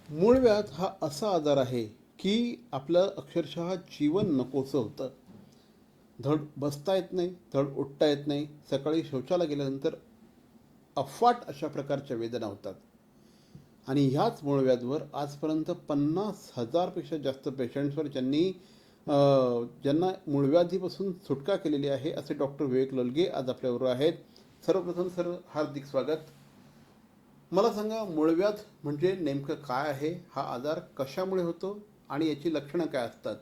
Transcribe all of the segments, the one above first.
मूळव्याध हा असा आजार आहे की आपलं अक्षरशः जीवन नकोसं होतं. धड बसता येत नाही, धड उठता येत नाही. सकाळी शौचाला गेल्यानंतर अफाट अशा प्रकारच्या वेदना होतात. आणि ह्याच मूळव्याधवर आजपर्यंत 50,000पेक्षा जास्त पेशंट्सवर ज्यांना मूळव्याधीपासून सुटका केलेली आहे असे डॉक्टर विवेक लोलगे आज आपल्याबरोबर आहेत. सर्वप्रथम सर, हार्दिक स्वागत. मला सांगा, मूळव्याध म्हणजे नेमकं काय आहे, हा आजार कशामुळे होतो आणि याची लक्षणं काय असतात?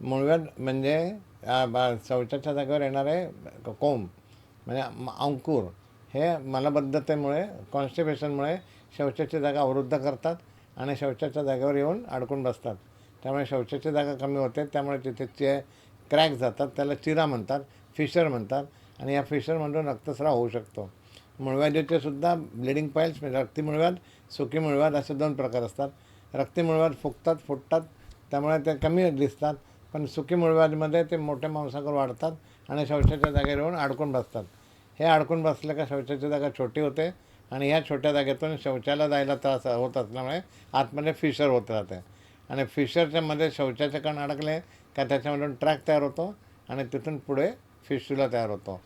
मूळव्याध म्हणजे शौचाच्या जागेवर येणारे कोंब म्हणजे अंकुर हे मलबद्धतेमुळे कॉन्स्टिपेशनमुळे शौचाची जागा अवरुद्ध करतात आणि शौचाच्या जागेवर येऊन अडकून बसतात. त्यामुळे शौचाची जागा कमी होते, त्यामुळे तिथे क्रॅक जातात, त्याला चिरा म्हणतात, फिशर म्हणतात आणि या फिशरमधून रक्तस्राव होऊ शकतो. मूळव्याधीचे सुद्धा ब्लिडिंग पाईल्स म्हणजे रक्ती मूळव्याध, सुकी मूळव्याध असे दोन प्रकार असतात. रक्ती मूळव्याध फुगतात, त्यामुळे ते कमी दिसतात, पण सुकी मूळव्याधीमध्ये ते मोठ्या मांसाकर वाढतात आणि शौचाच्या जागेवर येऊन अडकून बसतात. हे अडकून बसले का शौचाची जागा छोटी होते आणि ह्या छोट्या जागेतून शौचाला जायला त्रास होत असल्यामुळे आतमध्ये फिशर होत राहते आणि फिशरच्या मध्ये शौचाचे कण अडकले का त्याच्यामधून ट्रॅक तयार होतो आणि तिथून पुढे फिशुला तयार होतो.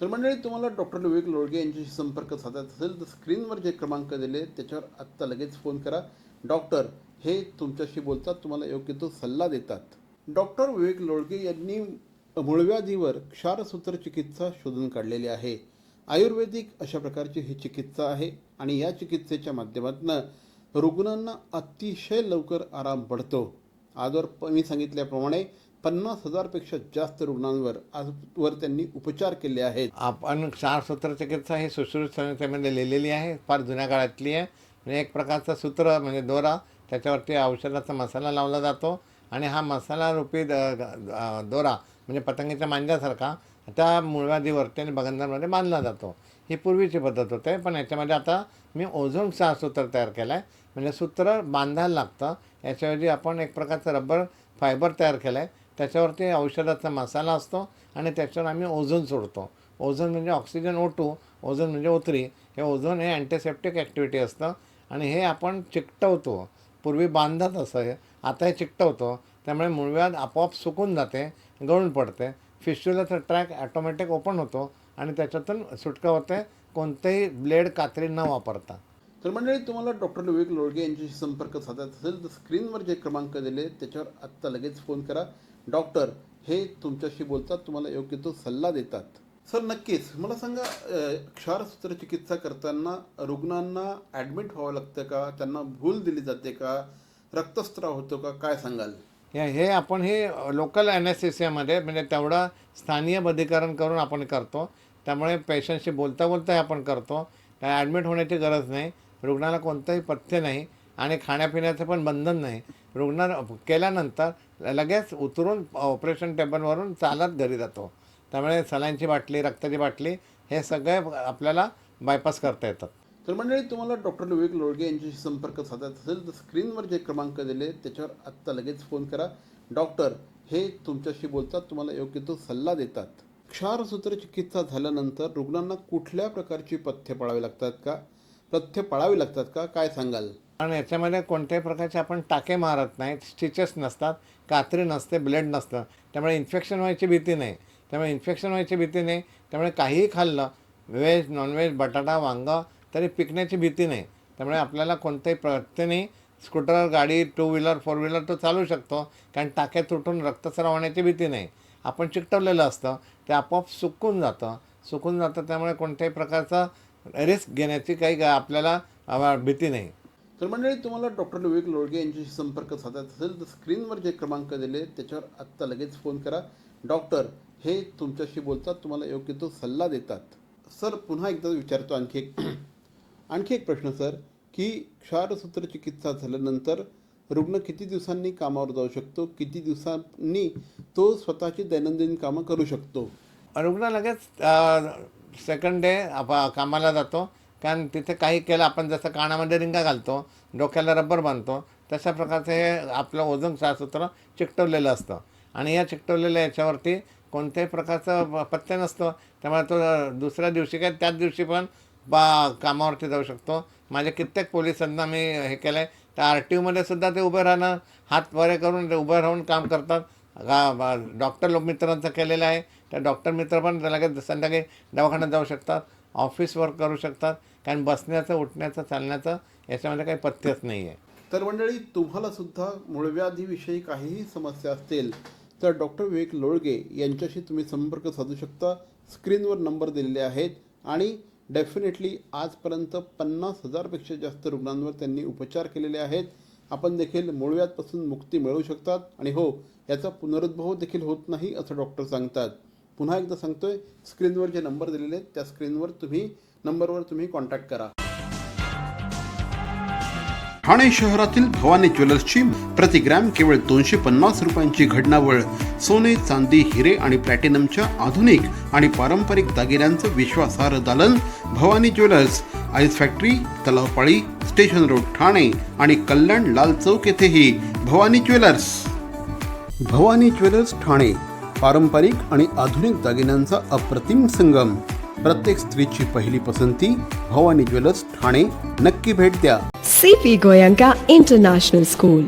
तर मंडळी, तुम्हाला डॉक्टर विवेक लोळगे यांच्याशी संपर्क साधायचा असेल तर स्क्रीनवर जे क्रमांक दिले त्याच्यावर आत्ता लगेच फोन करा. डॉक्टर हे तुमच्याशी बोलतात, तुम्हाला योग्य तो सल्ला देतात. डॉक्टर विवेक लोळगे यांनी मूळव्याधीवर क्षारसूत्र चिकित्सा शोधून काढलेली आहे. आयुर्वेदिक अशा प्रकारची ही चिकित्सा आहे आणि या चिकित्सेच्या माध्यमातून रुग्णांना अतिशय लवकर आराम पडतो. आजवर मी सांगितल्याप्रमाणे 50,000पेक्षा जास्त रुग्णांवर आजवर त्यांनी उपचार केले आहेत. आपण क्षारसूत्र चिकित्सा ही सुश्रुत संहितेमध्ये लिहिलेली आहे, फार जुन्या काळातली आहे. म्हणजे एक प्रकारचं सूत्र म्हणजे दोरा, त्याच्यावरती औषधाचा मसाला लावला जातो आणि हा मसाला रूपी दोरा म्हणजे पतंगीच्या मांज्यासारखा त्या मूळव्याधीवरती आणि बगंधांमध्ये बांधला जातो. ही पूर्वीची पद्धत होते, पण याच्यामध्ये आता मी ओझोन क्षारसूत्र तयार केलं आहे. म्हणजे सूत्र बांधायला लागतं, याच्याऐवजी आपण एक प्रकारचं रबर फायबर तयार केलं आहे, त्याच्यावरती औषधाचा मसाला असतो आणि त्याच्यावर आम्ही ओझोन सोडतो. ओझोन म्हणजे ऑक्सिजन O2, ओझोन म्हणजे O3. हे ओझोन हे अँटीसेप्टिक ॲक्टिव्हिटी असतं आणि हे आपण चिकटवतो. पूर्वी बांधत असं हे, आता हे चिकटवतो, त्यामुळे मूळव्याध आपोआप सुकून जाते, गळून पडते. फिशुलाचा ट्रॅक ॲटोमॅटिक ओपन होतो आणि त्याच्यातून सुटका होते, कोणतेही ब्लेड कात्री न वापरता. तर मंडळी, तुम्हाला डॉक्टर विवेक लोळगे यांच्याशी संपर्क साधायचा असेल तर स्क्रीनवर जे क्रमांक दिले त्याच्यावर आत्ता लगेच फोन करा. डॉक्टर हे तुमच्याशी बोलतात, तुम्हाला योग्य तो सल्ला देतात. सर, नक्कीच मला सांगा, क्षारसूत्र चिकित्सा करताना रुग्णांना ॲडमिट व्हावं लागतं का, त्यांना भूल दिली जाते का, रक्तस्राव होतो का, काय सांगाल? हे आपण हे लोकल ॲनेस्थेसियामध्ये म्हणजे तेवढं स्थानीय बद्धीकरण करून आपण करतो. त्यामुळे पेशंटशी बोलता बोलता हे आपण करतो. काय ॲडमिट होण्याची गरज नाही, रुग्णाला कोणतंही पथ्य नाही आणि खाण्यापिण्याचं पण बंधन नाही. रुग्ण केल्यानंतर लगेच उतरून ऑपरेशन टेबलवरून चालत घरी जातो. त्यामुळे सलाईनची बाटली, रक्ताची बाटली हे सगळे आपल्याला बायपास करता येतात. तर मंडळी, तुम्हाला डॉक्टर विवेक लोळगे यांच्याशी संपर्क साधायचा असेल तर स्क्रीनवर जे क्रमांक दिले त्याच्यावर आत्ता लगेच फोन करा. डॉक्टर हे तुमच्याशी बोलतात, तुम्हाला योग्य तो सल्ला देतात. क्षारसूत्र चिकित्सा झाल्यानंतर रुग्णांना कुठल्या प्रकारची पथ्य पाळावी लागतात का, काय सांगाल? कारण याच्यामध्ये कोणत्याही प्रकारचे आपण टाके मारत नाहीत, स्टिचेस नसतात, कात्री नसते, ब्लेड नसतं, त्यामुळे इन्फेक्शन व्हायची भीती नाही. त्यामुळे काहीही खाल्लं, व्हेज नॉनव्हेज बटाटा वांगा तरी पिकण्याची भीती नाही. त्यामुळे आपल्याला कोणत्याही पद्धतीने स्कूटर, गाडी, 2 व्हीलर 4 व्हीलर तो चालू शकतो, कारण टाके तुटून रक्तस्राव होण्याची भीती नाही. आपण चिकटवलेलं असतं, ते आपोआप सुकून जातं. त्यामुळे कोणत्याही प्रकारचा रिस्क घेण्याची काही आपल्याला भीती नाही. तर मंडळी, तुम्हाला डॉक्टर विवेक लोळगे यांच्याशी संपर्क साधायचा असेल तर स्क्रीनवर जे क्रमांक दिले त्याच्यावर आत्ता लगेच फोन करा. डॉक्टर हे तुमच्याशी बोलतात, तुम्हाला योग्य तो सल्ला देतात. सर, पुन्हा एकदा विचारतो आणखी एक प्रश्न सर, की क्षारसूत्र चिकित्सा झाल्यानंतर रुग्ण किती दिवसांनी कामावर जाऊ शकतो, किती दिवसांनी तो स्वतःची दैनंदिन कामं करू शकतो? रुग्ण लगेच सेकंड डे कामाला जातो, कारण तिथे काही केलं आपण, जसं कानामध्ये रिंगा घालतो, डोक्याला रबर बांधतो, तशा प्रकारचं हे आपलं ओझोन क्षारसूत्र चिकटवलेलं असतं आणि या चिकटवलेल्या याच्यावरती कोणत्याही प्रकारचं पथ्य नसतं. त्यामुळे तो दुसऱ्या दिवशी त्याच दिवशी पण कामावरती जाऊ शकतो. माझ्या कित्येक पोलिसांना मी हे केलं आहे तर RTOमध्ये सुद्धा ते उभं राहणं, हात वरे करून ते उभं राहून काम करतात. डॉक्टर मित्रांचं केलेलं आहे. त्या डॉक्टर मित्र पण लगेच संध्याकाळी दवाखान्यात जाऊ शकतात, ऑफिस वर्क करू शकतात. कारण बसण्याचं, उठण्याचं, चालण्याचं याच्यामध्ये काही पथ्यच नाही आहे. तर मंडळी, तुम्हाला सुद्धा मूळव्याधीविषयी काहीही समस्या असतील तर डॉक्टर विवेक लोळगे यांच्याशी तुम्ही संपर्क साधू शकता. स्क्रीनवर नंबर दिलेले आहेत आणि डेफिनेटली आजपर्यंत 50,000पेक्षा जास्त रुग्णांवर त्यांनी उपचार केलेले आहेत. आपण देखील मूळव्याधपासून मुक्ती मिळवू शकतात आणि हो, याचा पुनरुद्भव देखील होत नाही असं डॉक्टर सांगतात. पुन्हा एकदा सांगतोय, स्क्रीनवर जे नंबर दिलेले आहेत त्या नंबरवर तुम्ही कॉन्टॅक्ट करा. ठाणे शहरातील भवानी ज्वेलर्सची प्रति ग्रॅम केवळ 250 रुपयांची घडणावळ सोने, चांदी, हिरे आणि प्लॅटिनमच्या आधुनिक आणि पारंपरिक दागिन्यांचं विश्वासार्ह दालन. Bhavani jewellers, ice factory, Talao Pali, station road, Thane आणि कल्याण लाल चौक येथेही भवानी ज्वेलर्स. भवानी ज्वेलर्स ठाणे, पारंपरिक आणि आधुनिक दागिन्यांचा अप्रतिम संगम. प्रत्येक स्त्रीची पहिली पसंती भवानी ज्वेलर्स ठाणे. नक्की भेट द्या. CP Goenka International School,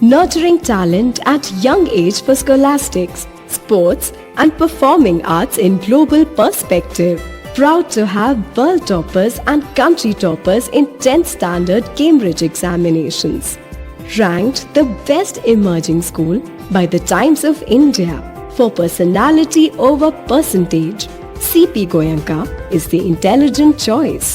nurturing talent at young age for scholastics, sports and performing arts in global perspective. Proud to have world toppers and country toppers in 10th standard Cambridge examinations. Ranked the best emerging school by the Times of India for personality over percentage. CP Goenka is the intelligent choice.